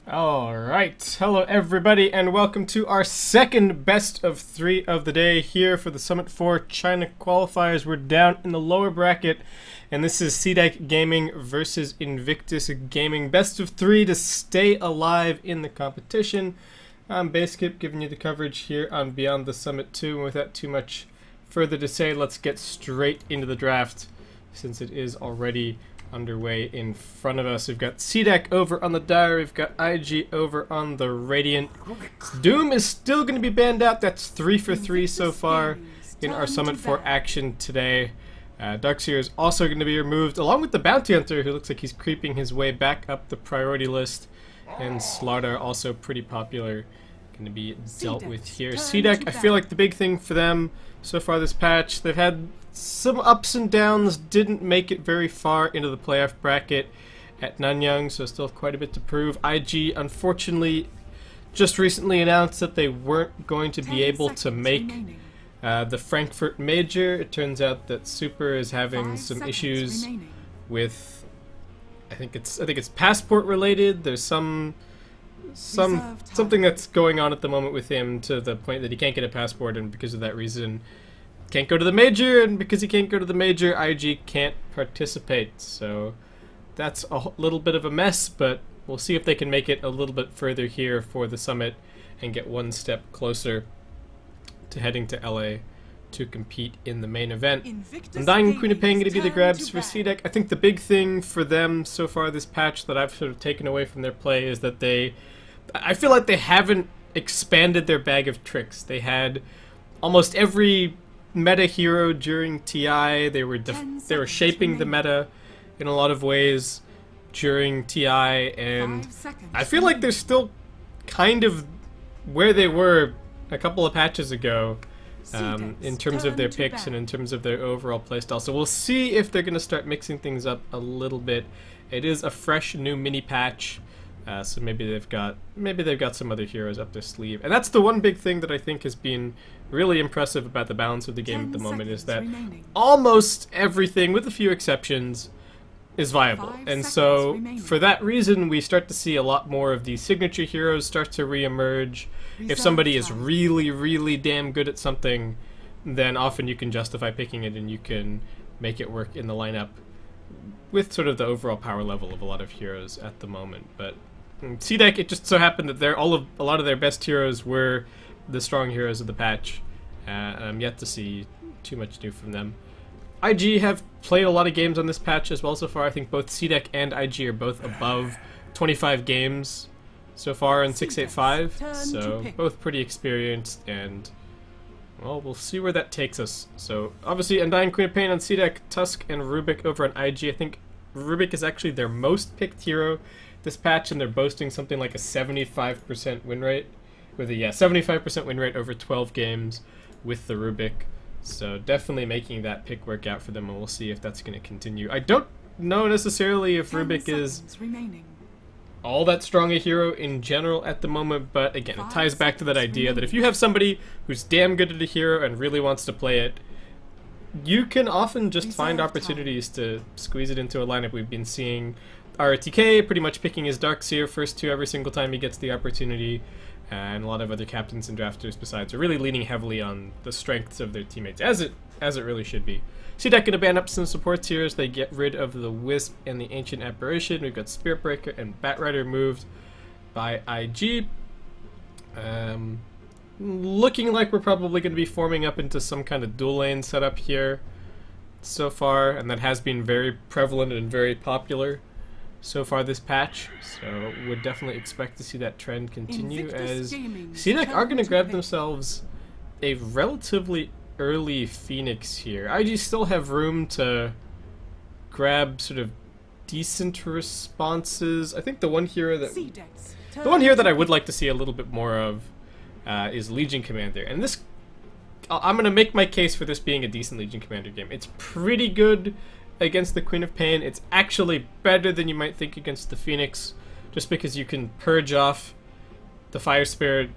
Alright, hello everybody and welcome to our second best of 3 of the day here for the Summit 4 China qualifiers. We're down in the lower bracket and this is cdec Gaming versus Invictus Gaming. Best of 3 to stay alive in the competition. I'm Basskip giving you the coverage here on Beyond the Summit 2, and without too much further to say, let's get straight into the draft since it is already underway in front of us. We've got cdec over on the Dire, we've got IG over on the Radiant. Doom is still going to be banned out. That's 3 for 3 so far in our Summit 4 action today. Darkseer is also going to be removed, along with the Bounty Hunter, who looks like he's creeping his way back up the priority list. And Slardar also pretty popular, going to be dealt with here. cdec, I feel like the big thing for them so far this patch, they've had some ups and downs, didn't make it very far into the playoff bracket at Nanyang, so still have quite a bit to prove. IG, unfortunately, just recently announced that they weren't going to be able to make the Frankfurt Major. It turns out that Super is having some issues with, I think it's passport related. There's something that's going on at the moment with him to the point that he can't get a passport, and because of that reason can't go to the major, and because he can't go to the major, IG can't participate. So that's a little bit of a mess, but we'll see if they can make it a little bit further here for the summit and get one step closer to heading to LA to compete in the main event. Undying and Queen of Pain going to be the grabs for cdec. I think the big thing for them so far this patch that I've sort of taken away from their play is that I feel like they haven't expanded their bag of tricks. They had almost every meta hero during TI. They were shaping the meta in a lot of ways during TI, and I feel like they're still kind of where they were a couple of patches ago in terms of their picks and in terms of their overall playstyle. So we'll see if they're going to start mixing things up a little bit. It is a fresh new mini patch, so maybe they've got some other heroes up their sleeve. And that's the one big thing that I think has been really impressive about the balance of the game at the moment, is that almost everything, with a few exceptions, is viable. And so for that reason, we start to see a lot more of these signature heroes start to re-emerge. If somebody is really, really damn good at something, then often you can justify picking it and you can make it work in the lineup with sort of the overall power level of a lot of heroes at the moment. But cdec, it just so happened that a lot of their best heroes were the strong heroes of the patch. I'm yet to see too much new from them. IG have played a lot of games on this patch as well so far. I think both cdec and IG are both above 25 games so far in 685, so both pretty experienced, and well, we'll see where that takes us. So obviously Undying Queen of Pain on cdec, Tusk and Rubik over on IG. I think Rubik is actually their most picked hero this patch, and they're boasting something like a 75% win rate, with a 75% win rate over 12 games with the Rubik. So definitely making that pick work out for them, and we'll see if that's going to continue. I don't know necessarily if Rubik is all that strong a hero in general at the moment, but again, it ties back to that idea that if you have somebody who's damn good at a hero and really wants to play it, you can often just find opportunities to squeeze it into a lineup. We've been seeing RTK pretty much picking his Darkseer first two every single time he gets the opportunity, and a lot of other captains and drafters besides are really leaning heavily on the strengths of their teammates, as it really should be. cdec gonna ban up some supports here as they get rid of the Wisp and the Ancient Apparition. We've got Spirit Breaker and Batrider moved by IG. Looking like we're probably going to be forming up into some kind of dual lane setup here so far, and that has been very prevalent and very popular so far this patch, so would definitely expect to see that trend continue, as cdec are going to grab themselves a relatively early Phoenix here. IG still have room to grab sort of decent responses. I think the one hero that I would like to see a little bit more of is Legion Commander, and this, I'm going to make my case for this being a decent Legion Commander game. It's pretty good against the Queen of Pain. It's actually better than you might think against the Phoenix, just because you can purge off the Fire Spirit,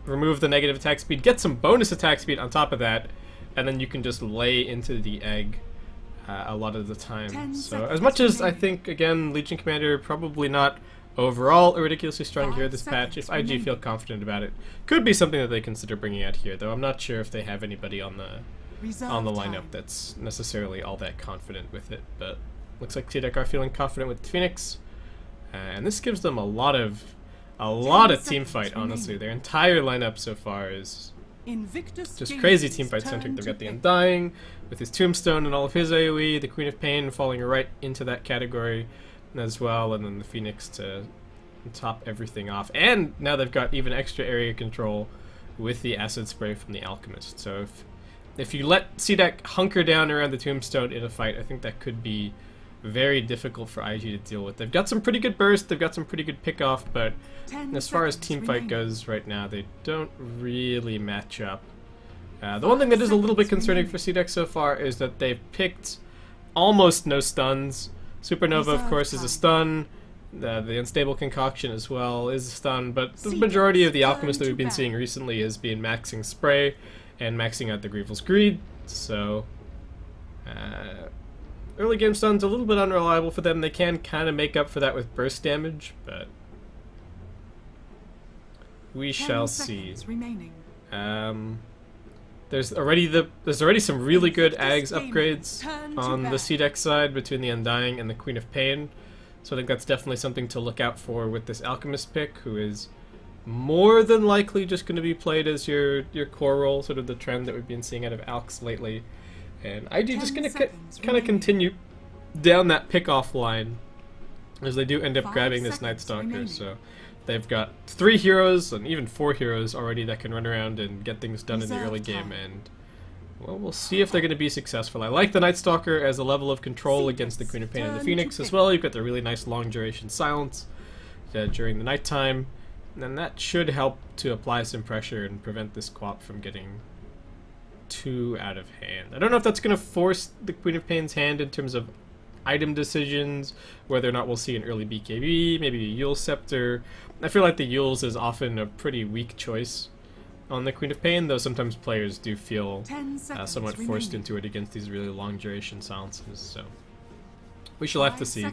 remove the negative attack speed, get some bonus attack speed on top of that, and then you can just lay into the egg a lot of the time. So as much as I think, again, Legion Commander probably not overall a ridiculously strong hero this patch. If IG feel confident about it, could be something that they consider bringing out here, though I'm not sure if they have anybody on the lineup that's necessarily all that confident with it. But looks like cdec are feeling confident with Phoenix, and this gives them a lot of team fight. Honestly, their entire lineup so far is Invictus just crazy teamfight centric. They've got the Undying with his Tombstone and all of his AoE, the Queen of Pain falling right into that category as well, and then the Phoenix to top everything off. And now they've got even extra area control with the Acid Spray from the Alchemist. So if you let cdec hunker down around the Tombstone in a fight, I think that could be very difficult for IG to deal with. They've got some pretty good burst, they've got some pretty good pick-off, but as far as teamfight goes right now, they don't really match up. The one thing that is a little bit concerning for cdec so far is that they've picked almost no stuns. Supernova, of course, is a stun. The Unstable Concoction as well is a stun, but the majority of the Alchemist that we've been seeing recently has been maxing Spray and maxing out the Grievel's Greed, so early game stuns a little bit unreliable for them. They can kind of make up for that with burst damage, but we shall see. There's already some really good Ags upgrades on the cdec side between the Undying and the Queen of Pain, so I think that's definitely something to look out for with this Alchemist pick, who is more than likely just going to be played as your core role, sort of the trend that we've been seeing out of Alks lately. And IG just going to kind of continue down that pick-off line as they do end up grabbing this Night Stalker. So they've got 3 heroes and even 4 heroes already that can run around and get things done in the early game. And well, we'll see if they're going to be successful. I like the Night Stalker as a level of control against the Queen of Pain and the Phoenix as well. You've got the really nice long duration silence during the nighttime, and that should help to apply some pressure and prevent this Quap from getting too out of hand. I don't know if that's going to force the Queen of Pain's hand in terms of item decisions, whether or not we'll see an early BKB, maybe a Yule Scepter. I feel like the Yules is often a pretty weak choice on the Queen of Pain, though sometimes players do feel somewhat forced into it against these really long duration silences, so we shall have to see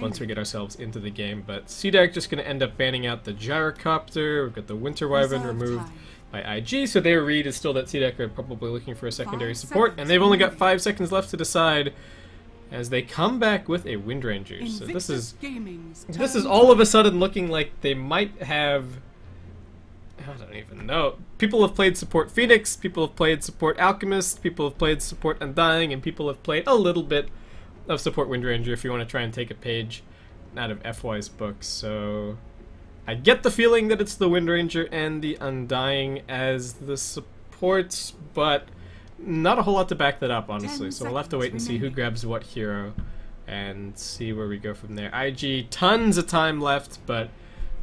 once we get ourselves into the game. But cdec just going to end up banning out the Gyrocopter. We've got the Winter Wyvern removed by IG, so their read is still that cdec are probably looking for a secondary support, and they've only got 5 seconds left to decide as they come back with a Wind Ranger. So this is all of a sudden looking like they might have, I don't even know. People have played support Phoenix, people have played support Alchemist, people have played support Undying, and people have played a little bit of support Wind Ranger if you want to try and take a page out of FY's book. So I get the feeling that it's the Wind Ranger and the Undying as the supports, but not a whole lot to back that up, honestly. So we'll have to wait and see who grabs what hero and see where we go from there. IG, tons of time left, but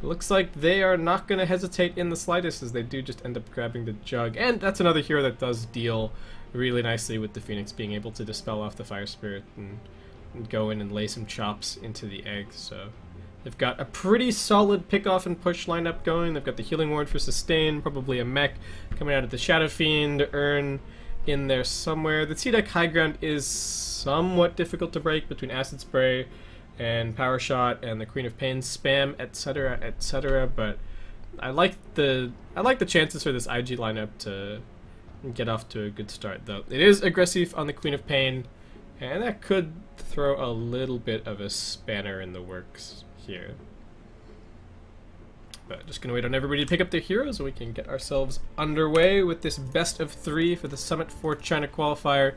it looks like they are not going to hesitate in the slightest as they do just end up grabbing the Jug. And that's another hero that does deal really nicely with the Phoenix being able to dispel off the Fire Spirit and go in and lay some chops into the egg. So they've got a pretty solid pick-off and push lineup going. They've got the Healing Ward for sustain, probably a mech coming out of the Shadow Fiend, Urn in there somewhere. The cdec high ground is somewhat difficult to break between Acid Spray and Power Shot and the Queen of Pain spam, etc., etc., but I like the chances for this IG lineup to get off to a good start, though. It is aggressive on the Queen of Pain, and that could throw a little bit of a spanner in the works here. But just gonna wait on everybody to pick up their heroes so we can get ourselves underway with this best of 3 for the Summit 4 China qualifier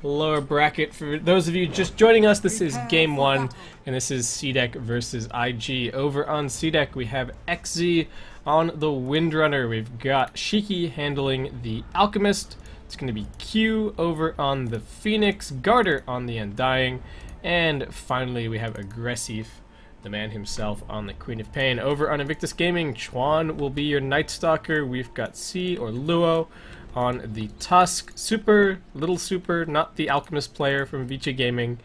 lower bracket. For those of you just joining us, this is game 1, and this is cdec versus IG. Over on cdec, we have XZ on the Windrunner. We've got Shiki handling the Alchemist. It's going to be Q over on the Phoenix, Garter on the Undying, and finally we have Aggressive, the man himself, on the Queen of Pain. Over on Invictus Gaming, Chuan will be your Night Stalker. We've got C or Luo on the Tusk. Super, little super, not the Alchemist player from Vicha Gaming,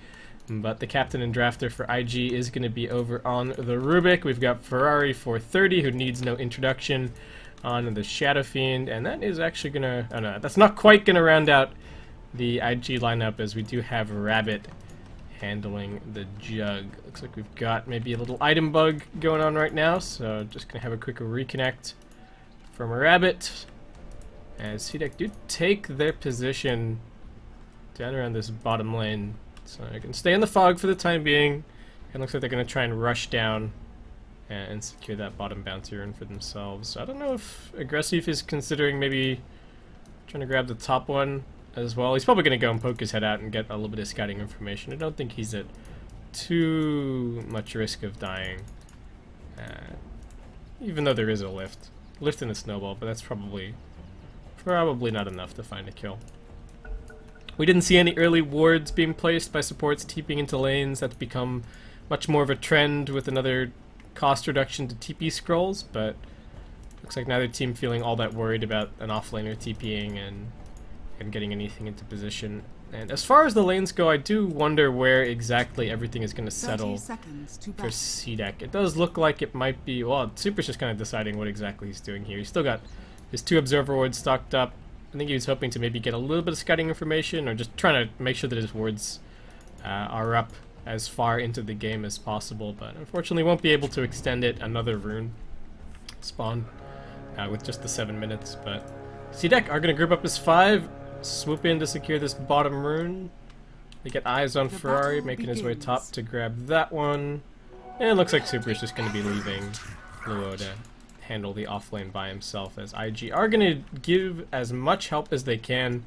but the captain and drafter for IG is going to be over on the Rubik. We've got Ferrari 430, who needs no introduction, on the Shadow Fiend, and that is actually going to, oh no, that's not quite going to round out the IG lineup, as we do have Rabbit handling the jug. Looks like we've got maybe a little item bug going on right now, so just gonna have a quick reconnect from Rabbit. As cdec do take their position down around this bottom lane, so I can stay in the fog for the time being. It looks like they're gonna try and rush down and secure that bottom bounty rune for themselves. So I don't know if Aggressive is considering maybe trying to grab the top one as well. He's probably going to go and poke his head out and get a little bit of scouting information. I don't think he's at too much risk of dying, even though there is a lift and a snowball, but that's probably not enough to find a kill. We didn't see any early wards being placed by supports TPing into lanes. That's become much more of a trend with another cost reduction to TP scrolls, but looks like neither team feeling all that worried about an offlaner TPing and getting anything into position. And as far as the lanes go, I do wonder where exactly everything is going to settle for cdec. It does look like it might be, well, Super's just kind of deciding what exactly he's doing here. He's still got his 2 observer wards stocked up. I think he was hoping to maybe get a little bit of scouting information, or just trying to make sure that his wards are up as far into the game as possible, but unfortunately won't be able to extend it another rune spawn with just the 7 minutes. But cdec are going to group up as 5, swoop in to secure this bottom rune. They get eyes on Ferrari, making his way top to grab that one. And it looks like Super is just going to be leaving Luo to handle the offlane by himself, as IG are going to give as much help as they can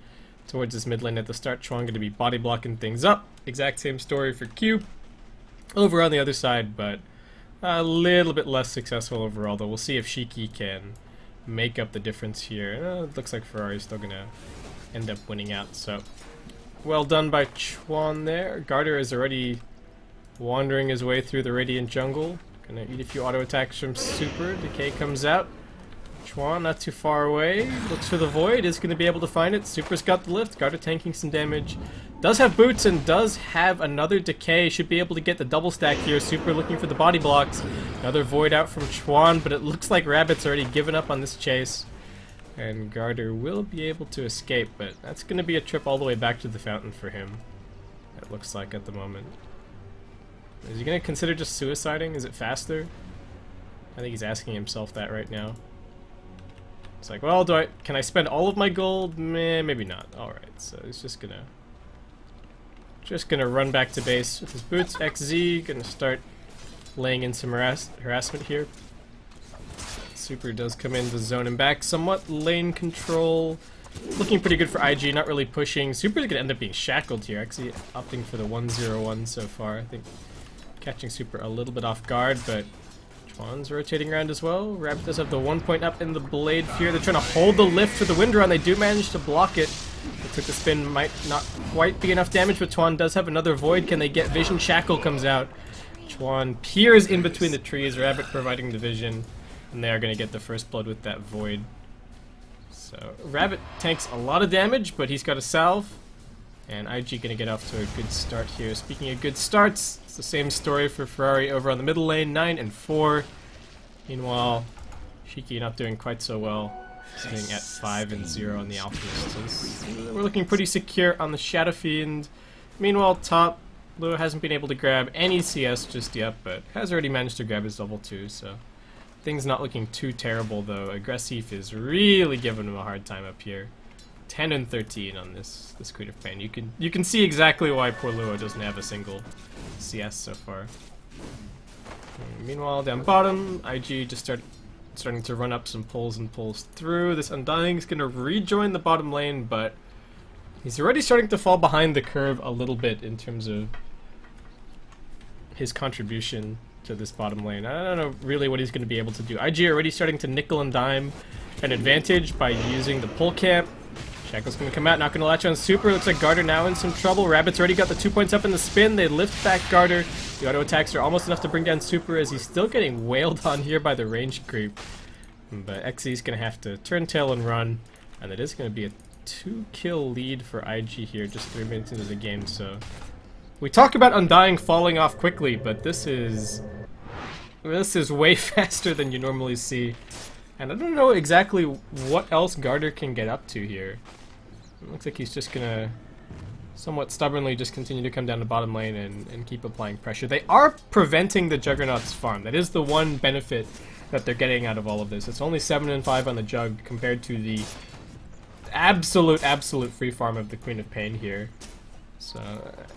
towards this mid lane at the start. Chuan going to be body blocking things up. Exact same story for Q over on the other side, but a little bit less successful overall, though. We'll see if Shiki can make up the difference here. It looks like Ferrari's still going to end up winning out, so well done by Chuan there. Garter is already wandering his way through the Radiant jungle. Gonna eat a few auto attacks from Super. Decay comes out. Chuan not too far away. Looks for the Void. Is going to be able to find it. Super's got the lift. Garter tanking some damage. Does have boots and does have another Decay. Should be able to get the double stack here. Super looking for the body blocks. Another Void out from Chuan, but it looks like Rabbit's already given up on this chase. And Garter will be able to escape, but that's going to be a trip all the way back to the fountain for him. It looks like at the moment. Is he going to consider just suiciding? Is it faster? I think he's asking himself that right now. It's like, well, can I spend all of my gold? Meh, maybe not. Alright, so he's just gonna run back to base with his boots. XZ gonna start laying in some harassment here. Super does come in to zone him back somewhat. Lane control looking pretty good for IG, not really pushing. Super's gonna end up being shackled here, actually opting for the 1-0-1 so far. I think catching Super a little bit off guard, but Chuan's rotating around as well. Rabbit does have the 1 point up in the Blade Fear. They're trying to hold the lift for the Wind Run. They do manage to block it. It took the spin, might not quite be enough damage, but Chuan does have another Void. Can they get Vision? Shackle comes out. Chuan peers in between the trees, Rabbit providing the vision, and they are going to get the first blood with that Void. So Rabbit tanks a lot of damage, but he's got a salve, and IG going to get off to a good start here. Speaking of good starts, it's the same story for Ferrari over on the middle lane, 9 and 4. Meanwhile, Shiki not doing quite so well, sitting at 5 and 0 on the Alchemist. So we're looking pretty secure on the Shadow Fiend. Meanwhile, top, Luo hasn't been able to grab any CS just yet, but has already managed to grab his level 2, so things not looking too terrible, though. Aggressive is really giving him a hard time up here. 10 and 13 on this Queen of Pain. You can see exactly why poor Luo doesn't have a single CS so far. Meanwhile, down bottom, IG just starting to run up some pulls and pulls through. This Undying is going to rejoin the bottom lane, but he's already starting to fall behind the curve a little bit in terms of his contribution to this bottom lane. I don't know really what he's going to be able to do. IG already starting to nickel and dime an advantage by using the pull camp. Shackle's going to come out, not going to latch on Super. Looks like Garter now in some trouble. Rabbit's already got the 2 points up in the spin. They lift back Garter. The auto attacks are almost enough to bring down Super, as he's still getting wailed on here by the range creep. But XZ's going to have to turn tail and run, and it is going to be a 2-kill lead for IG here just 3 minutes into the game. So we talk about Undying falling off quickly, but this is way faster than you normally see. And I don't know exactly what else Garter can get up to here. It looks like he's just gonna somewhat stubbornly just continue to come down the bottom lane and keep applying pressure. They are preventing the Juggernaut's farm. That is the one benefit that they're getting out of all of this. It's only 7 and 5 on the Jug compared to the absolute free farm of the Queen of Pain here. So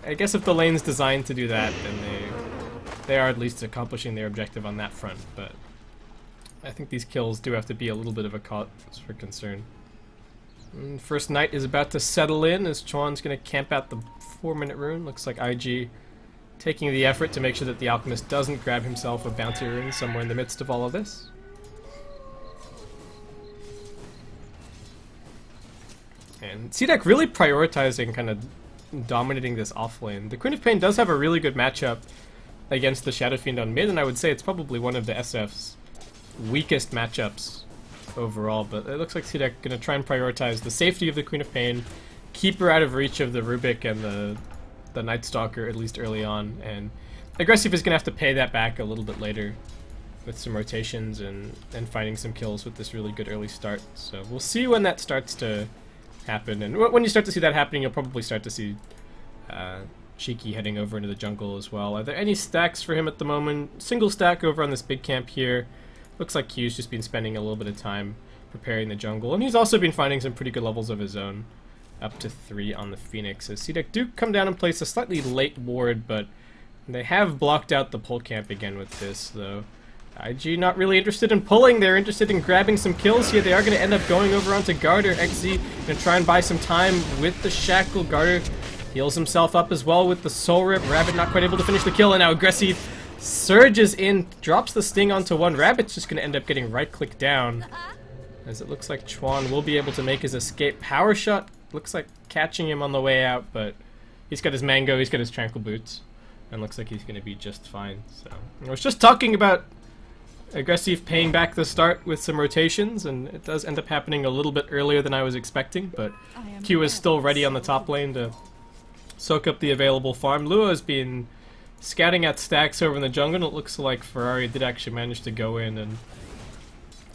I guess if the lane's designed to do that, then they are at least accomplishing their objective on that front. But I think these kills do have to be a little bit of a cause for concern. First night is about to settle in as Chuan's going to camp out the 4-minute rune. Looks like IG taking the effort to make sure that the Alchemist doesn't grab himself a bounty rune somewhere in the midst of all of this. And cdec really prioritizing kind of dominating this off lane. The Queen of Pain does have a really good matchup against the Shadow Fiend on mid, and I would say it's probably one of the SF's weakest matchups overall, but it looks like cdec gonna try and prioritize the safety of the Queen of Pain, keep her out of reach of the Rubik and the Night Stalker, at least early on, and Aggressive is gonna have to pay that back a little bit later with some rotations and finding some kills with this really good early start. So we'll see when that starts to happen, and when you start to see that happening, you'll probably start to see Cheeky heading over into the jungle as well. Are there any stacks for him at the moment? Single stack over on this big camp here. Looks like Q's just been spending a little bit of time preparing the jungle, and he's also been finding some pretty good levels of his own, up to 3 on the Phoenix. As cdec do come down and place a slightly late ward, but they have blocked out the pull camp again with this, though. IG not really interested in pulling, they're interested in grabbing some kills here. They are going to end up going over onto Garter. XZ going to try and buy some time with the Shackle. Garter heals himself up as well with the Soul Rip. Rabbit not quite able to finish the kill, and now Aggressive surges in, drops the sting onto one. Rabbit's just going to end up getting right-clicked down, as it looks like Chuan will be able to make his escape. Power Shot looks like catching him on the way out, but he's got his Mango, he's got his Tranquil Boots, and looks like he's going to be just fine. So I was just talking about Aggressive paying back the start with some rotations, and it does end up happening a little bit earlier than I was expecting, but Q is still ready on the top lane to soak up the available farm. Lua has been scouting at stacks over in the jungle, and it looks like Ferrari did actually manage to go in and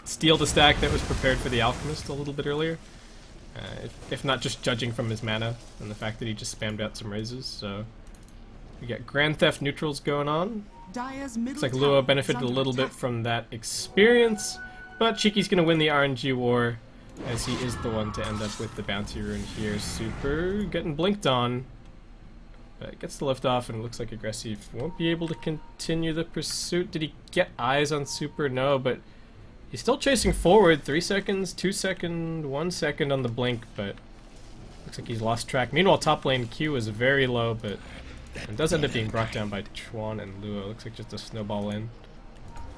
steal the stack that was prepared for the Alchemist a little bit earlier. If not just judging from his mana and the fact that he just spammed out some raises. So we got Grand Theft neutrals going on. Looks like Lua benefited a little bit from that experience, but Cheeky's going to win the RNG war, as he is the one to end up with the bounty rune here. Super getting blinked on. But gets the lift off, and it looks like Aggressive won't be able to continue the pursuit. Did he get eyes on Super? No, but he's still chasing forward. 3 seconds, 2 seconds, 1 second on the blink, but looks like he's lost track. Meanwhile, top lane Q is very low, but it does end up being brought down by Chuan and Lua. Looks like just a snowball in,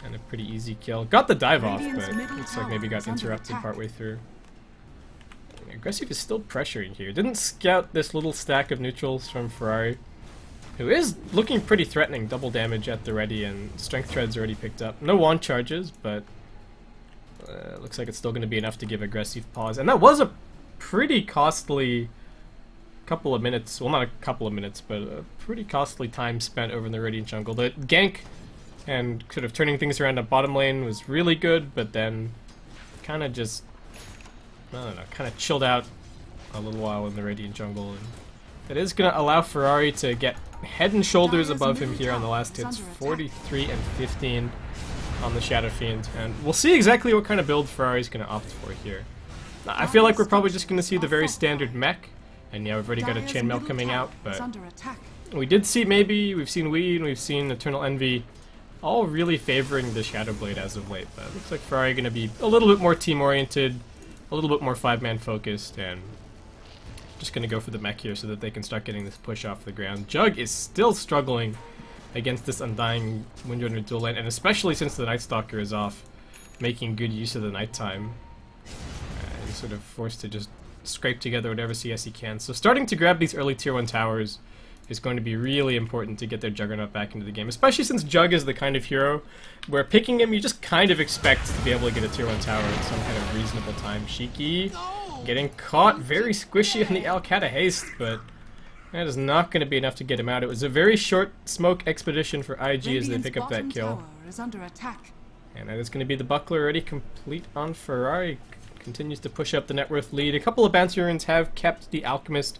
and a pretty easy kill. Got the dive off, but looks like maybe got interrupted partway through. Aggressive is still pressuring here. Didn't scout this little stack of neutrals from Ferrari, who is looking pretty threatening. Double damage at the ready, and Strength Tread's already picked up. No wand charges, but looks like it's still going to be enough to give Aggressive pause. And that was a pretty costly couple of minutes. Well, not a couple of minutes, but a pretty costly time spent over in the Radiant jungle. The gank and sort of turning things around at bottom lane was really good, but then kind of just, I don't know, kind of chilled out a little while in the Radiant jungle, and that is going to allow Ferrari to get head and shoulders above him here on the last hits. 43 and 15 on the Shadow Fiend, and we'll see exactly what kind of build Ferrari's going to opt for here. I feel like we're probably just going to see the very standard mech, and yeah, we've already got a Chainmail coming out, but we did see we've seen Wii and we've seen Eternal Envy all really favoring the Shadow Blade as of late, but it looks like Ferrari going to be a little bit more team-oriented, a little bit more 5-man focused, and just going to go for the mech here so that they can start getting this push off the ground. Jug is still struggling against this Undying Windrunner dual lane, and especially since the Night Stalker is off, making good use of the nighttime. He's sort of forced to just scrape together whatever CS he can. So starting to grab these early tier 1 towers is going to be really important to get their Juggernaut back into the game, especially since Jug is the kind of hero where picking him you just kind of expect to be able to get a tier 1 tower in some kind of reasonable time. Shiki getting caught, very squishy on the Alcata haste, but that is not going to be enough to get him out. It was a very short smoke expedition for IG as they pick up that kill. And that is going to be the buckler already complete on Ferrari. Continues to push up the net worth lead. A couple of bounty runes have kept the Alchemist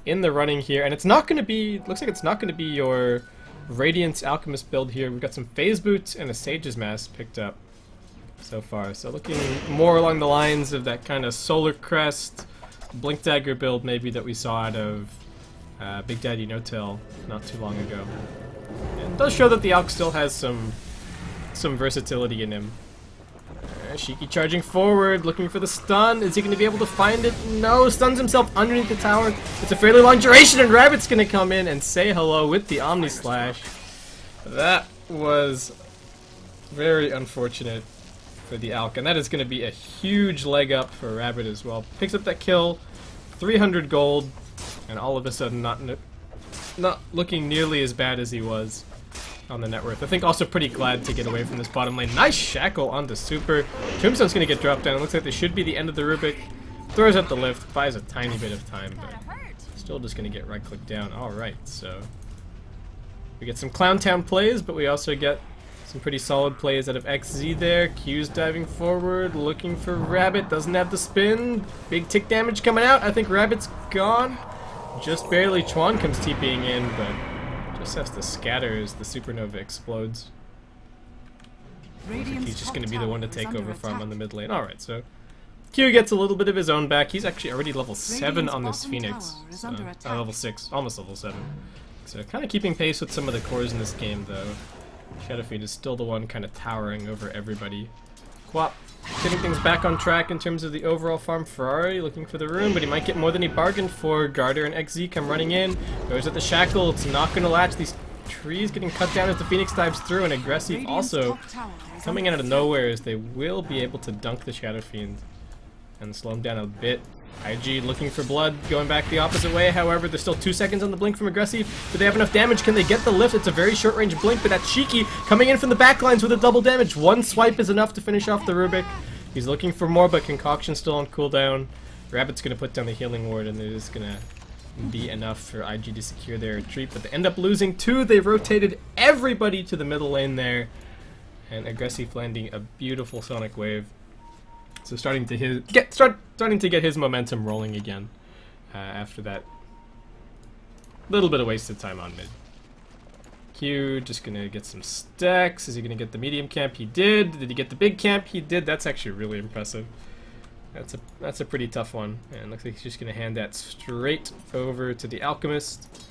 in the running here, and it's not going to be, looks like it's not going to be your Radiance Alchemist build here. We've got some Phase Boots and a Sage's Mask picked up so far. So looking more along the lines of that kind of Solar Crest, Blink Dagger build maybe that we saw out of Big Daddy No-Tail not too long ago. And it does show that the Alch still has some versatility in him. Shiki charging forward, looking for the stun. Is he going to be able to find it? No, stuns himself underneath the tower. It's a fairly long duration, and Rabbit's going to come in and say hello with the Omni Slash. That was very unfortunate for the Alch, and that is going to be a huge leg up for Rabbit as well. Picks up that kill, 300 gold, and all of a sudden not looking nearly as bad as he was on the net worth. I think also pretty glad to get away from this bottom lane. Nice shackle onto Super. Tombstone's going to get dropped down. It looks like this should be the end of the Rubik. Throws out the lift, buys a tiny bit of time, but still just going to get right-clicked down. Alright, so we get some Clown Town plays, but we also get some pretty solid plays out of XZ there. Q's diving forward, looking for Rabbit. Doesn't have the spin. Big tick damage coming out. I think Rabbit's gone. Just barely. Chuan comes TPing in, but just has to scatter as the supernova explodes. He's just going to be the one to take over from on the mid lane. Alright, so Q gets a little bit of his own back. He's actually already level 7 on this Phoenix. So, level 6, almost level 7. So kind of keeping pace with some of the cores in this game, though. Shadowfiend is still the one kind of towering over everybody. Quap getting things back on track in terms of the overall farm. Ferrari looking for the room, but he might get more than he bargained for. Garter and XZ come running in. Goes at the shackle. It's not going to latch. These trees getting cut down as the Phoenix dives through, and Aggressive also coming in out of nowhere as they will be able to dunk the Shadowfiend and slow him down a bit. IG looking for blood, going back the opposite way. However, there's still 2 seconds on the blink from Aggressive. Do they have enough damage? Can they get the lift? It's a very short range blink, but that's Shiki coming in from the backlines with a double damage. 1 swipe is enough to finish off the Rubik. He's looking for more, but Concoction's still on cooldown. Rabbit's going to put down the healing ward, and it is going to be enough for IG to secure their retreat. But they end up losing 2. They rotated everybody to the middle lane there, and Aggressive landing a beautiful Sonic Wave. So starting to get his momentum rolling again after that little bit of wasted time on mid. Q just gonna get some stacks. Is he gonna get the medium camp? He did. Did he get the big camp? He did. That's actually really impressive. That's a pretty tough one. And looks like he's just gonna hand that straight over to the Alchemist.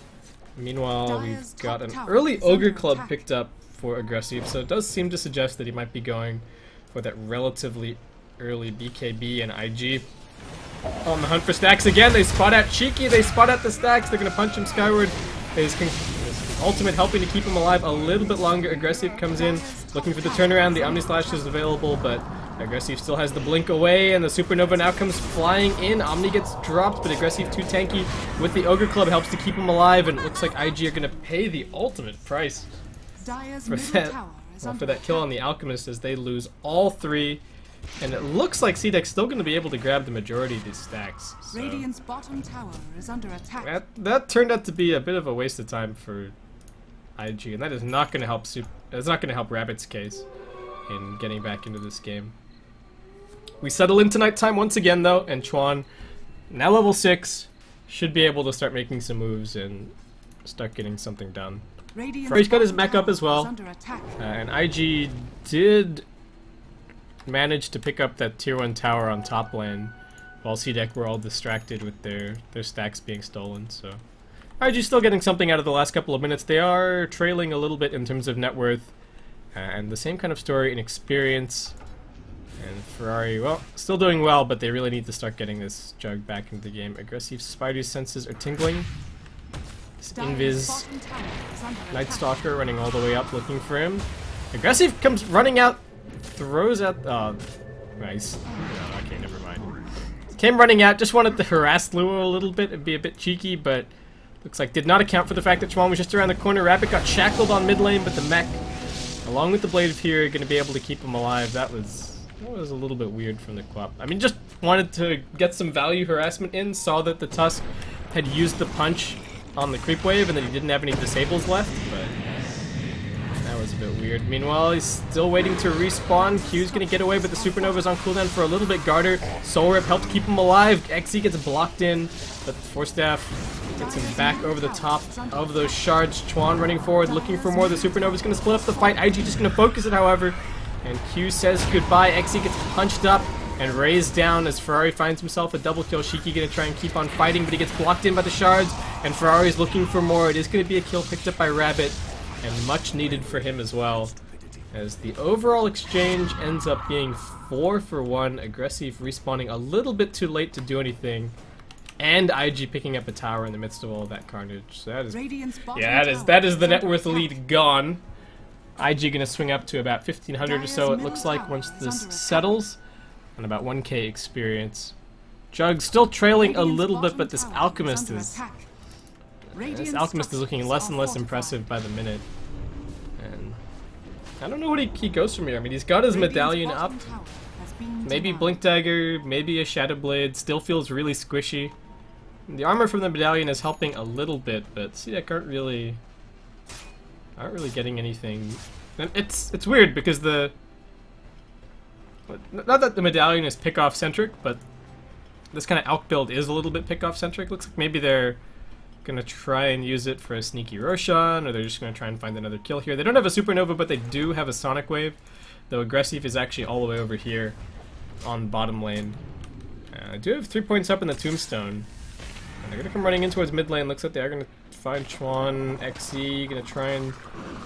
Meanwhile, we've got an early Ogre Club picked up for Aggressive, so it does seem to suggest that he might be going for that relatively early BKB and IG. On the hunt for stacks again. They spot out Cheeky. They spot out the stacks. They're going to punch him skyward. His ultimate helping to keep him alive a little bit longer. Aggressive comes in looking for the turnaround. The Omni Slash is available, but Aggressive still has the blink away, and the Supernova now comes flying in. Omni gets dropped, but Aggressive too tanky with the Ogre Club helps to keep him alive, and it looks like IG are going to pay the ultimate price for that kill on the Alchemist as they lose all 3. And it looks like cdec's still going to be able to grab the majority of these stacks. So Radiant's bottom tower is under attack. That turned out to be a bit of a waste of time for IG, and that is not going to help. It's not going to help Rabbit's case in getting back into this game. We settle into nighttime once again, though, and Chuan, now level 6, should be able to start making some moves and start getting something done. He's got his mech up as well, and IG did managed to pick up that tier 1 tower on top lane while cdec were all distracted with their stacks being stolen. So RG's still getting something out of the last couple of minutes. They are trailing a little bit in terms of net worth, and the same kind of story in experience. And Ferrari, well, still doing well, but they really need to start getting this jug back into the game. Aggressive Spider's senses are tingling. Invis Night Stalker running all the way up looking for him. Aggressive comes running out, throws out. Nice. No, okay, never mind. Came running out, just wanted to harass Luo a little bit and be a bit cheeky, but looks like did not account for the fact that Chuan was just around the corner. Rabbit got shackled on mid lane, but the mech, along with the Blade of Fear, are going to be able to keep him alive. That was a little bit weird from the Quap. I mean, just wanted to get some value harassment in, saw that the Tusk had used the punch on the creep wave and that he didn't have any disables left, but that was a bit weird. Meanwhile, he's still waiting to respawn. Q's gonna get away, but the Supernova's on cooldown for a little bit. Garter, Soul Rip helped keep him alive. XE gets blocked in, but Force Staff Gets him back over the top of those shards. Chuan running forward, looking for more. The Supernova is going to split up the fight. IG just going to focus it, however. And Q says goodbye. XE gets punched up and raised down as Ferrari finds himself a double kill. Shiki going to try and keep on fighting, but he gets blocked in by the shards. And Ferrari's looking for more. It is going to be a kill picked up by Rabbit, and much needed for him as well. As the overall exchange ends up being 4 for 1. Aggressive respawning a little bit too late to do anything. And IG picking up a tower in the midst of all of that carnage. So that is, yeah, that is the net worth lead gone. IG gonna swing up to about 1,500 or so, it looks like, once this settles, and about 1k experience. Jug still trailing a little bit, but this Alchemist is looking less and less impressive by the minute. And I don't know what he goes from here. I mean, he's got his medallion up. Maybe Blink Dagger, maybe a Shadow Blade. Still feels really squishy. The armor from the medallion is helping a little bit, but cdec aren't really getting anything. And it's weird because not that the medallion is pick-off centric, but this kind of Alk build is a little bit pick-off centric. Looks like maybe they're gonna try and use it for a sneaky Roshan, or they're just gonna try and find another kill here. They don't have a Supernova, but they do have a Sonic Wave, though Aggressive is actually all the way over here on bottom lane. I do have 3 points up in the Tombstone. And they're gonna come running in towards mid lane. Looks like they are gonna find Chuan, XE, gonna try and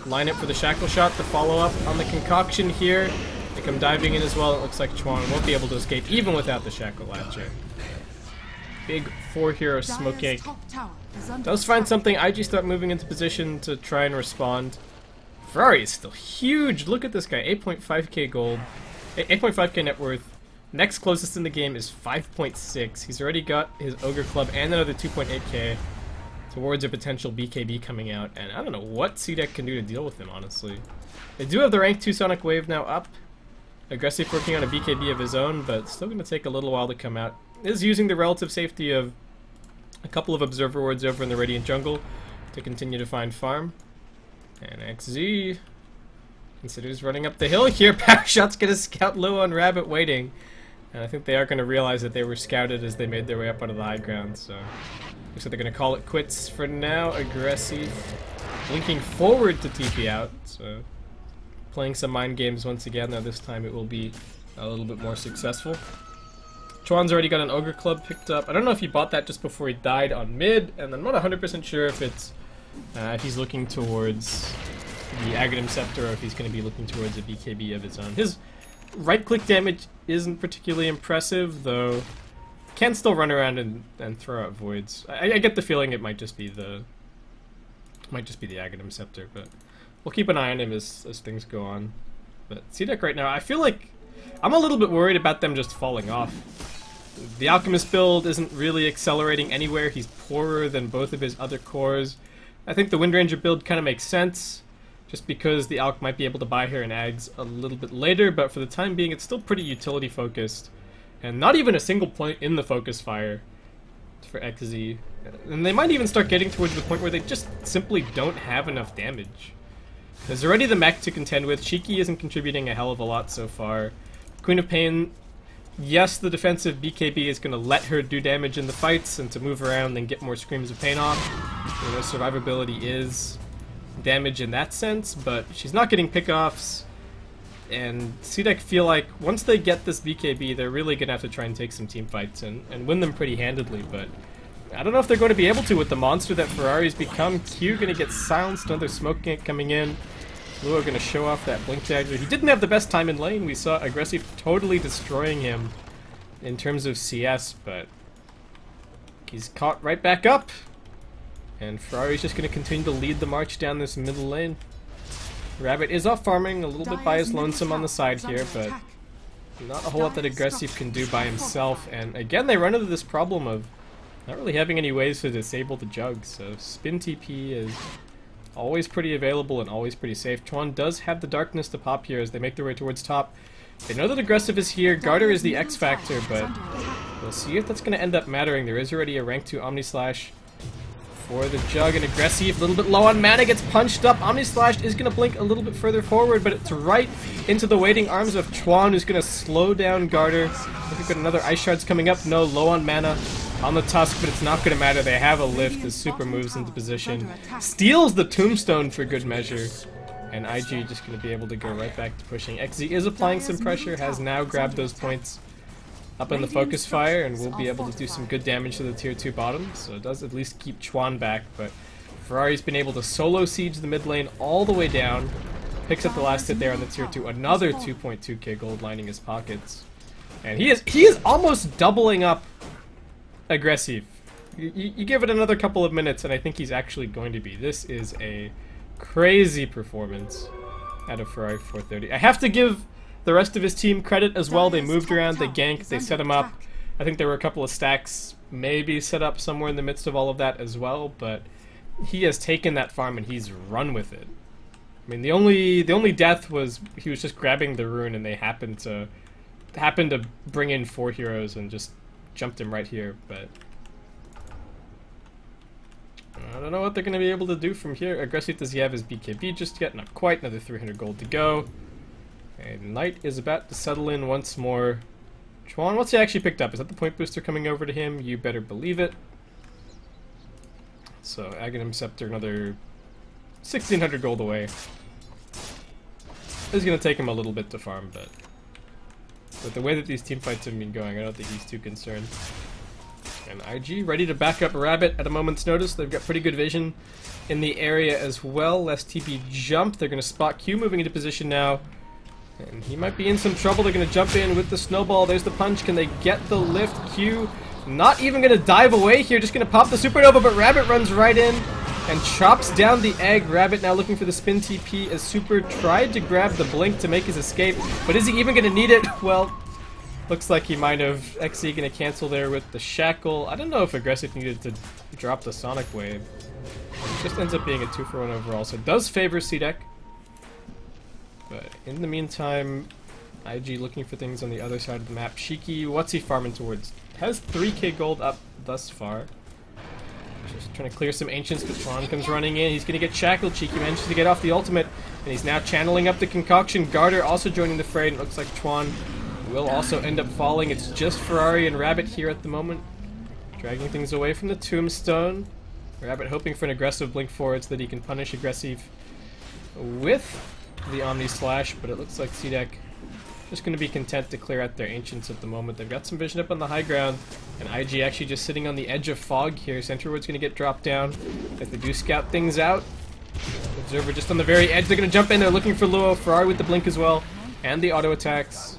line up for the Shackle Shot to follow up on the concoction here. They come diving in as well. It looks like Chuan won't be able to escape even without the Shackle Latcher. Big 4-hero smoke cake. Does find something. IG start moving into position to try and respond. Ferrari is still huge. Look at this guy. 8.5k gold. 8.5k net worth. Next closest in the game is 5.6. He's already got his Ogre Club and another 2.8k towards a potential BKB coming out. And I don't know what cdec can do to deal with him, honestly. They do have the rank 2 Sonic Wave now up. Aggressive working on a BKB of his own, but still going to take a little while to come out. Is using the relative safety of a couple of Observer Wards over in the Radiant Jungle to continue to find farm. And XZ considers running up the hill here. Power Shot's going to scout low on Rabbit waiting. And I think they are going to realize that they were scouted as they made their way up onto the high ground. So looks like they're going to call it quits for now. Aggressive blinking forward to TP out. So playing some mind games once again. Now this time it will be a little bit more successful. Chuan's already got an Ogre Club picked up. I don't know if he bought that just before he died on mid, and I'm not 100% sure if it's if he's looking towards the Aghanim Scepter or if he's going to be looking towards a BKB of his own. His right-click damage isn't particularly impressive, though can still run around and throw out voids. I get the feeling it might just be the Aghanim Scepter, but we'll keep an eye on him as things go on. But cdec right now, I feel like I'm a little bit worried about them just falling off. The Alchemist build isn't really accelerating anywhere. He's poorer than both of his other cores. I think the Windranger build kind of makes sense, just because the Alch might be able to buy here and Ags a little bit later, but for the time being it's still pretty utility focused. And not even a single point in the focus fire for XZ. And they might even start getting towards the point where they just simply don't have enough damage. There's already the mech to contend with. Shiki isn't contributing a hell of a lot so far. Queen of Pain, yes, the defensive BKB is going to let her do damage in the fights and to move around and get more Screams of Pain off. You know, survivability is damage in that sense, but she's not getting pickoffs. And cdec feel like once they get this BKB, they're really going to have to try and take some team fights and win them pretty handedly, but I don't know if they're going to be able to with the monster that Ferrari's become. Q going to get silenced, another smoke gank coming in. Lua going to show off that Blink Dagger. He didn't have the best time in lane. We saw Aggressive totally destroying him in terms of CS, but he's caught right back up. And Ferrari's just going to continue to lead the march down this middle lane. Rabbit is off farming, a little bit by his lonesome on the side here, but not a whole lot that Aggressive can do by himself. And again, they run into this problem of not really having any ways to disable the Jug, so Spin TP is always pretty available and always pretty safe. Chuan does have the darkness to pop here as they make their way towards top. They know that Aggressive is here. Garter is the X factor, but we'll see if that's going to end up mattering. There is already a rank 2 Omni Slash for the Jug, and Aggressive, a little bit low on mana, gets punched up. Omni Slash is going to blink a little bit further forward, but it's right into the waiting arms of Chuan, who's going to slow down Garter. I think we've got another Ice Shards coming up. No, low on mana. on the Tusk, but it's not going to matter. They have a lift as Super moves into position. Steals the Tombstone for good measure. And IG just going to be able to go right back to pushing. XZ is applying some pressure, has now grabbed those points up in the focus fire, and will be able to do some good damage to the tier 2 bottom. So it does at least keep Chuan back, but Ferrari's been able to solo siege the mid lane all the way down. Picks up the last hit there on the tier 2. Another 2.2k gold lining his pockets. And he is almost doubling up aggressive. You give it another couple of minutes and I think he's actually going to be. This is a crazy performance out of Ferrari 430. I have to give the rest of his team credit as well. They moved around, they ganked, they set him up. I think there were a couple of stacks maybe set up somewhere in the midst of all of that as well, but he has taken that farm and he's run with it. I mean, the only death was he was just grabbing the rune and they happened to bring in 4 heroes and just jumped him right here, but I don't know what they're going to be able to do from here. Aggressive does he have his BKB just yet? Not quite. Another 300 gold to go. And Knight is about to settle in once more. Chuan, what's he actually picked up? Is that the point booster coming over to him? You better believe it. So, Aghanim Scepter, another 1,600 gold away. It's going to take him a little bit to farm, but with the way that these team fights have been going, I don't think he's too concerned. And IG ready to back up Rabbit at a moment's notice. They've got pretty good vision in the area as well. Less TP jump. They're going to spot Q moving into position now. And he might be in some trouble. They're going to jump in with the snowball. There's the punch. Can they get the lift? Q not even going to dive away here. Just going to pop the supernova, but Rabbit runs right in and chops down the egg. Rabbit now looking for the spin TP as Super tried to grab the blink to make his escape. But is he even going to need it? Well, looks like he might have. XZ going to cancel there with the shackle. I don't know if Aggressive needed to drop the Sonic Wave. It just ends up being a 2-for-1 overall, so it does favor cdec. But in the meantime, IG looking for things on the other side of the map. Shiki, what's he farming towards? Has 3k gold up thus far. Just trying to clear some Ancients, but Chuan comes running in. He's going to get shackled. Shiki manages to get off the ultimate, and he's now channeling up the concoction. Garter also joining the fray, and it looks like Chuan will also end up falling. It's just Ferrari and Rabbit here at the moment, dragging things away from the Tombstone. Rabbit hoping for an aggressive blink forward so that he can punish Aggressive with the Omni Slash, but it looks like cdec just going to be content to clear out their Ancients at the moment. They've got some vision up on the high ground, and IG actually just sitting on the edge of fog here. Centerwood's going to get dropped down as they do scout things out. Observer just on the very edge. They're going to jump in. They're looking for Luo. Ferrari with the blink as well, and the auto attacks.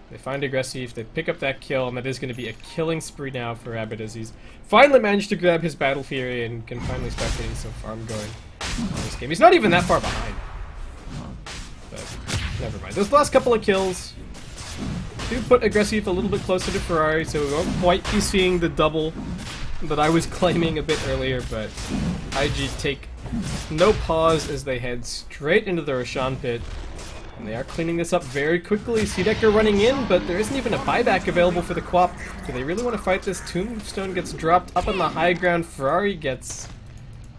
They find Aggressive, they pick up that kill, and that is going to be a killing spree now for Rabbit as he's finally managed to grab his Battle Fury and can finally start getting some farm going in this game. He's not even that far behind. But never mind. Those last couple of kills do put Aggressive a little bit closer to Ferrari, so we won't quite be seeing the double that I was claiming a bit earlier, but IG take no pause as they head straight into the Roshan pit. And they are cleaning this up very quickly. cdec are running in, but there isn't even a buyback available for the Quap. Do they really want to fight this? Tombstone gets dropped up on the high ground. Ferrari gets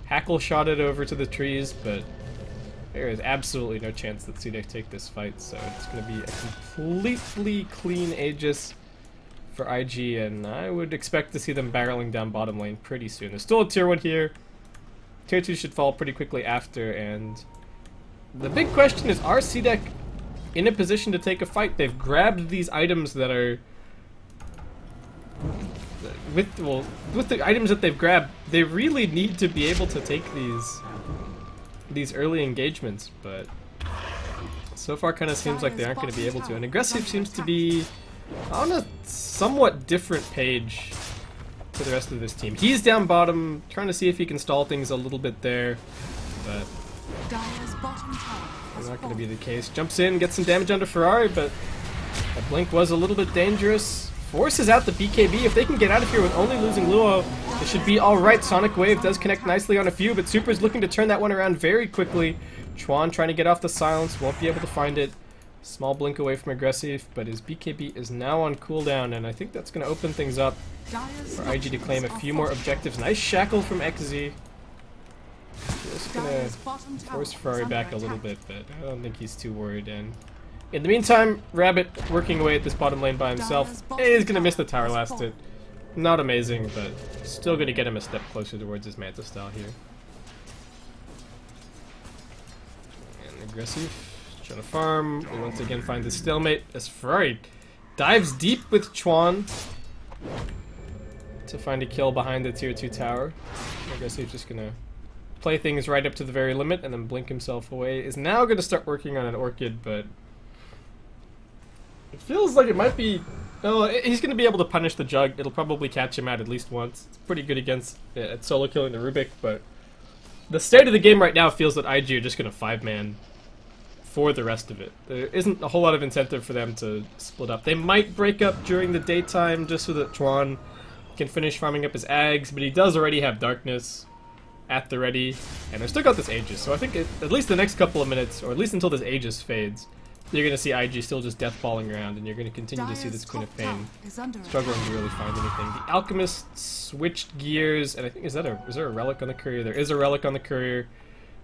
hackle shotted over to the trees, but there is absolutely no chance that cdec take this fight, so it's going to be a completely clean Aegis for IG, and I would expect to see them barreling down bottom lane pretty soon. There's still a tier 1 here. Tier 2 should fall pretty quickly after, and the big question is, are cdec in a position to take a fight? They've grabbed these items that are with the items that they've grabbed, they really need to be able to take these early engagements, but so far kind of seems like they aren't going to be able to. And Aggressive seems to be on a somewhat different page to the rest of this team. He's down bottom, trying to see if he can stall things a little bit there, but that's not going to be the case. Jumps in, gets some damage onto Ferrari, but that blink was a little bit dangerous. Forces out the BKB. If they can get out of here with only losing Luo, it should be alright. Sonic Wave does connect nicely on a few, but Super's looking to turn that one around very quickly. Chuan trying to get off the silence, won't be able to find it. Small blink away from Aggressive, but his BKB is now on cooldown, and I think that's going to open things up for IG to claim a few more objectives. Nice shackle from XZ. Just gonna force Ferrari back a little bit, but I don't think he's too worried. And in the meantime, Rabbit working away at this bottom lane by himself is gonna miss the tower last hit. Not amazing, but still going to get him a step closer towards his Manta style here. And aggressive, trying to farm. We once again find the stalemate as Ferrari dives deep with Chuan to find a kill behind the tier 2 tower. Aggressive just going to play things right up to the very limit and then blink himself away. Is now going to start working on an Orchid, but it feels like it might be... No, he's going to be able to punish the Jug. It'll probably catch him out at least once. It's pretty good against at solo killing the Rubik, but the state of the game right now feels that IG are just going to 5-man for the rest of it. There isn't a whole lot of incentive for them to split up. They might break up during the daytime just so that Chuan can finish farming up his Ags, but he does already have Darkness at the ready, and they've still got this Aegis, so I think at least the next couple of minutes, or at least until this Aegis fades, you're going to see IG still just deathballing around, and you're going to continue to see this Queen of Pain struggling to really find anything. The Alchemist switched gears, and I think, is there a relic on the Courier? There is a relic on the Courier.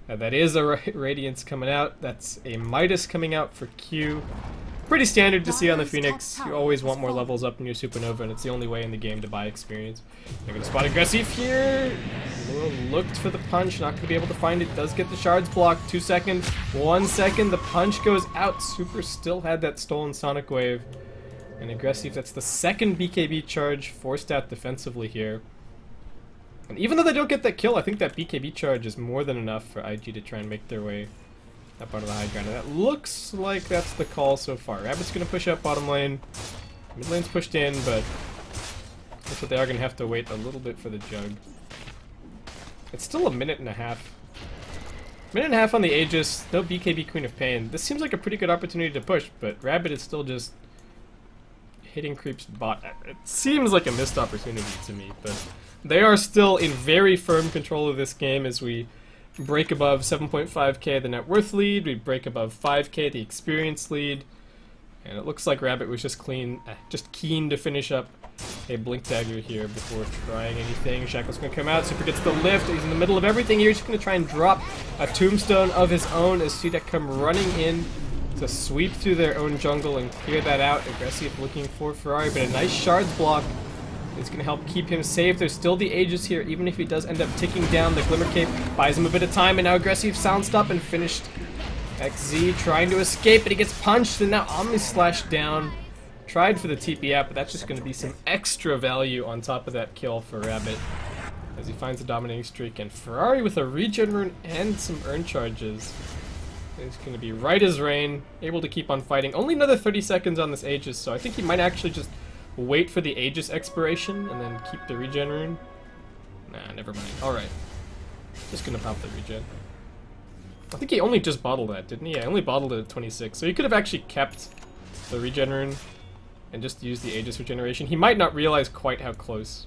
That is a Radiance coming out. That's a Midas coming out for Q. Pretty standard to see on the Phoenix. You always want more levels up in your Supernova, and it's the only way in the game to buy experience. They're going to spot aggressive here. Looked for the punch, not going to be able to find it. Does get the shards blocked. 2 seconds, 1 second. The punch goes out. Super still had that stolen Sonic Wave. And aggressive, that's the second BKB charge forced out defensively here. And even though they don't get that kill, I think that BKB charge is more than enough for IG to try and make their way up onto the high ground. And that looks like that's the call so far. Rabbit's going to push up bottom lane. Mid lane's pushed in, but looks like they are going to have to wait a little bit for the Jug. It's still a minute and a half. Minute and a half on the Aegis, no BKB Queen of Pain. This seems like a pretty good opportunity to push, but Rabbit is still just hitting creeps bot. It seems like a missed opportunity to me, but they are still in very firm control of this game as we break above 7.5k the net worth lead, we break above 5k the experience lead, and it looks like Rabbit was just keen to finish up a Blink Dagger here before trying anything. Shackle's going to come out, Super gets the lift, he's in the middle of everything here, he's just going to try and drop a Tombstone of his own as cdec come running in to sweep through their own jungle and clear that out. Aggressive looking for Ferrari, but a nice shards block is going to help keep him safe. There's still the Aegis here, even if he does end up ticking down. The Glimmer Cape buys him a bit of time, and now aggressive sound stop and finished. XZ trying to escape, but he gets punched, and now Omni Slash down. Tried for the TP out, but that's just going to be some extra value on top of that kill for Rabbit as he finds a dominating streak. And Ferrari with a regen rune and some urn charges is going to be right as rain, able to keep on fighting. Only another 30 seconds on this Aegis, so I think he might actually just wait for the Aegis expiration and then keep the regen rune. Nah, never mind. Alright. Just gonna pop the regen. I think he only just bottled that, didn't he? Yeah, I only bottled it at 26, so he could have actually kept the regen rune and just used the Aegis regeneration. He might not realize quite how close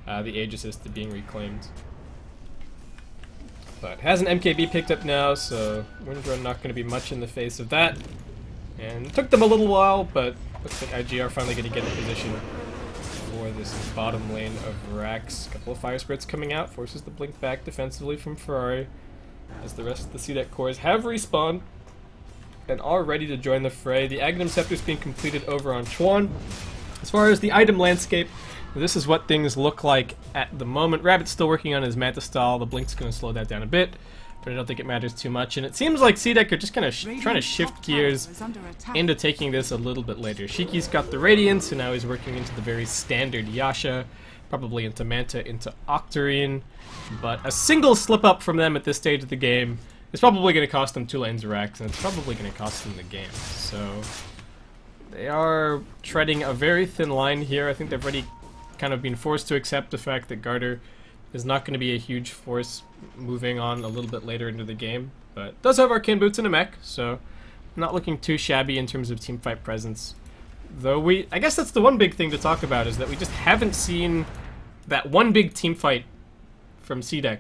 the Aegis is to being reclaimed. But has an MKB picked up now, so Windrun not going to be much in the face of that. And it took them a little while, but looks like IG are finally going to get in position for this bottom lane of Rax. A couple of Fire Spirits coming out, forces the blink back defensively from Ferrari, as the rest of the cdec cores have respawned and are ready to join the fray. The Aghanim Scepter is being completed over on Chuan. As far as the item landscape, this is what things look like at the moment. Rabbit's still working on his Manta style. The Blink's going to slow that down a bit, but I don't think it matters too much. And it seems like cdec are just kind of trying to shift gears into taking this a little bit later. Shiki's got the Radiance, and now he's working into the very standard Yasha, probably into Manta, into Octarine. But a single slip-up from them at this stage of the game is probably going to cost them 2 lanes of Rax, and it's probably going to cost them the game. So they are treading a very thin line here. I think they've already kind of been forced to accept the fact that Garter is not going to be a huge force moving on a little bit later into the game, but does have Arcane Boots and a mech, so not looking too shabby in terms of teamfight presence. Though I guess that's the one big thing to talk about, is that we just haven't seen that one big teamfight from cdec.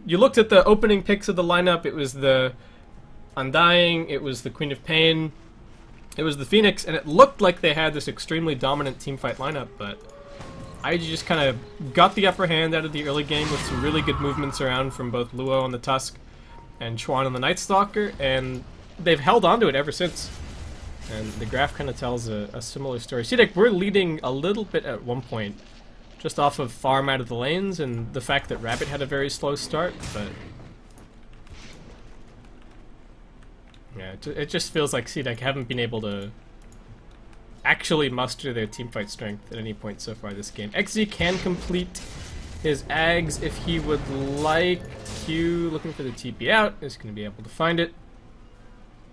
You looked at the opening picks of the lineup, it was the Undying, it was the Queen of Pain, it was the Phoenix, and it looked like they had this extremely dominant teamfight lineup, but IG just kind of got the upper hand out of the early game with some really good movements around from both Luo on the Tusk and Chuan on the Night Stalker, and they've held on to it ever since. And the graph kind of tells a similar story. cdec were leading a little bit at one point, just off of farm out of the lanes and the fact that Rabbit had a very slow start, but yeah, it just feels like cdec haven't been able to actually muster their teamfight strength at any point so far this game. XZ can complete his Ags if he would like. Q looking for the TP out, is going to be able to find it.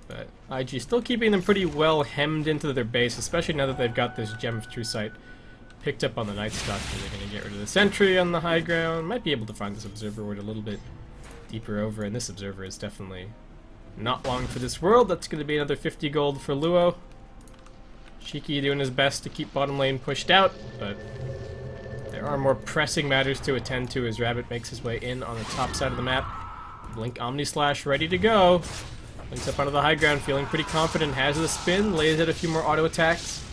But IG still keeping them pretty well hemmed into their base, especially now that they've got this Gem of True Sight picked up on the Night Stalker. They're going to get rid of the sentry on the high ground. Might be able to find this Observer Ward a little bit deeper over, and this Observer is definitely not long for this world. That's going to be another 50 gold for Luo. Shiki doing his best to keep bottom lane pushed out, but there are more pressing matters to attend to as Rabbit makes his way in on the top side of the map. Blink Omni Slash ready to go. Links up onto the high ground, feeling pretty confident, has the spin, lays out a few more auto attacks,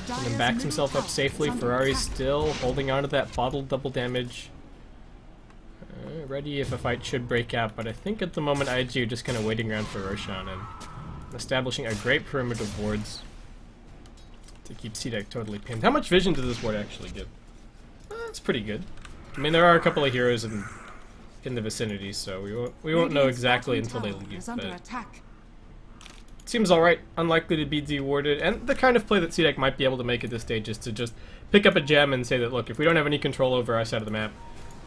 and then backs himself up safely. Ferrari still holding on to that bottled double damage. Ready if a fight should break out, but I think at the moment IG are just kind of waiting around for Roshan and establishing a great perimeter of wards to keep cdec totally pinned. How much vision does this ward actually give? It's pretty good. I mean, there are a couple of heroes in the vicinity, so we won't know exactly until they leave, but it seems alright. Unlikely to be dewarded, and the kind of play that cdec might be able to make at this stage is to just pick up a gem and say that, look, if we don't have any control over our side of the map,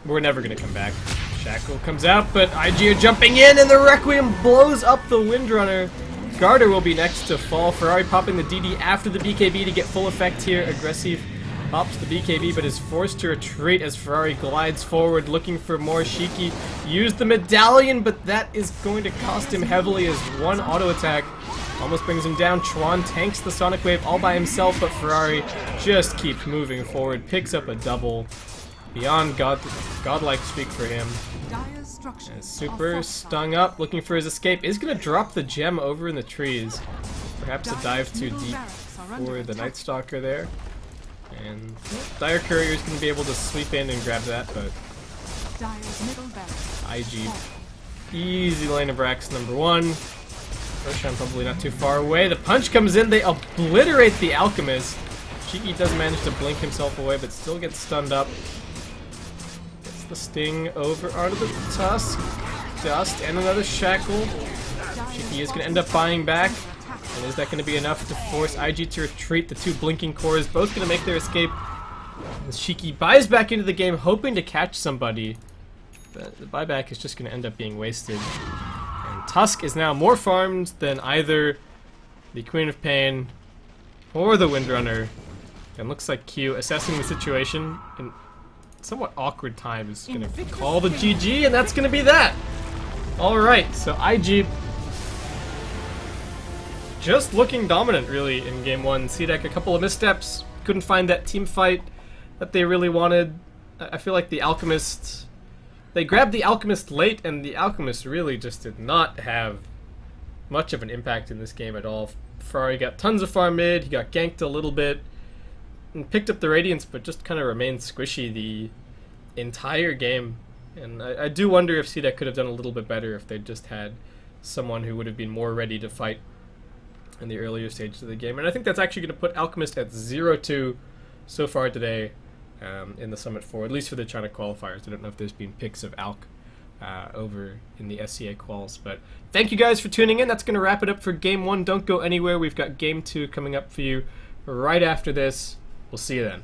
we're never going to come back. Shackle comes out, but IG are jumping in, and the Requiem blows up the Windrunner. Garter will be next to fall. Ferrari popping the DD after the BKB to get full effect here. Aggressive pops the BKB, but is forced to retreat as Ferrari glides forward, looking for more. Shiki used the medallion, but that is going to cost him heavily as one auto attack almost brings him down. Chuan tanks the Sonic Wave all by himself, but Ferrari just keeps moving forward, picks up a double. Beyond godlike speak for him. And Super stung up, looking for his escape. Is going to drop the gem over in the trees. Perhaps a dive too deep for the Night Stalker there. And Dire Courier is going to be able to sweep in and grab that, but IG, easy lane of Rax number one. Roshan probably not too far away. The punch comes in, they obliterate the Alchemist. Shiki does manage to blink himself away, but still gets stunned up. Gets the sting over onto the Tusk. Dust and another Shackle. Shiki is going to end up buying back. And is that going to be enough to force IG to retreat? The two blinking cores both going to make their escape. And Shiki buys back into the game, hoping to catch somebody. But the buyback is just going to end up being wasted. And Tusk is now more farmed than either the Queen of Pain or the Windrunner. And looks like Q, assessing the situation in somewhat awkward time, is going to call the GG, and that's going to be that. Alright, so IG just looking dominant, really, in game one. cdec, a couple of missteps. Couldn't find that team fight that they really wanted. I feel like the Alchemist... They grabbed the Alchemist late, and the Alchemist really just did not have much of an impact in this game at all. Ferrari got tons of farm mid, he got ganked a little bit, and picked up the Radiance, but just kind of remained squishy the entire game. And I do wonder if cdec could have done a little bit better if they'd just had someone who would have been more ready to fight in the earlier stages of the game. And I think that's actually going to put Alchemist at 0-2 so far today in the Summit 4, at least for the China qualifiers. I don't know if there's been picks of Alc over in the SCA quals. But thank you guys for tuning in. That's going to wrap it up for Game 1. Don't go anywhere. We've got Game 2 coming up for you right after this. We'll see you then.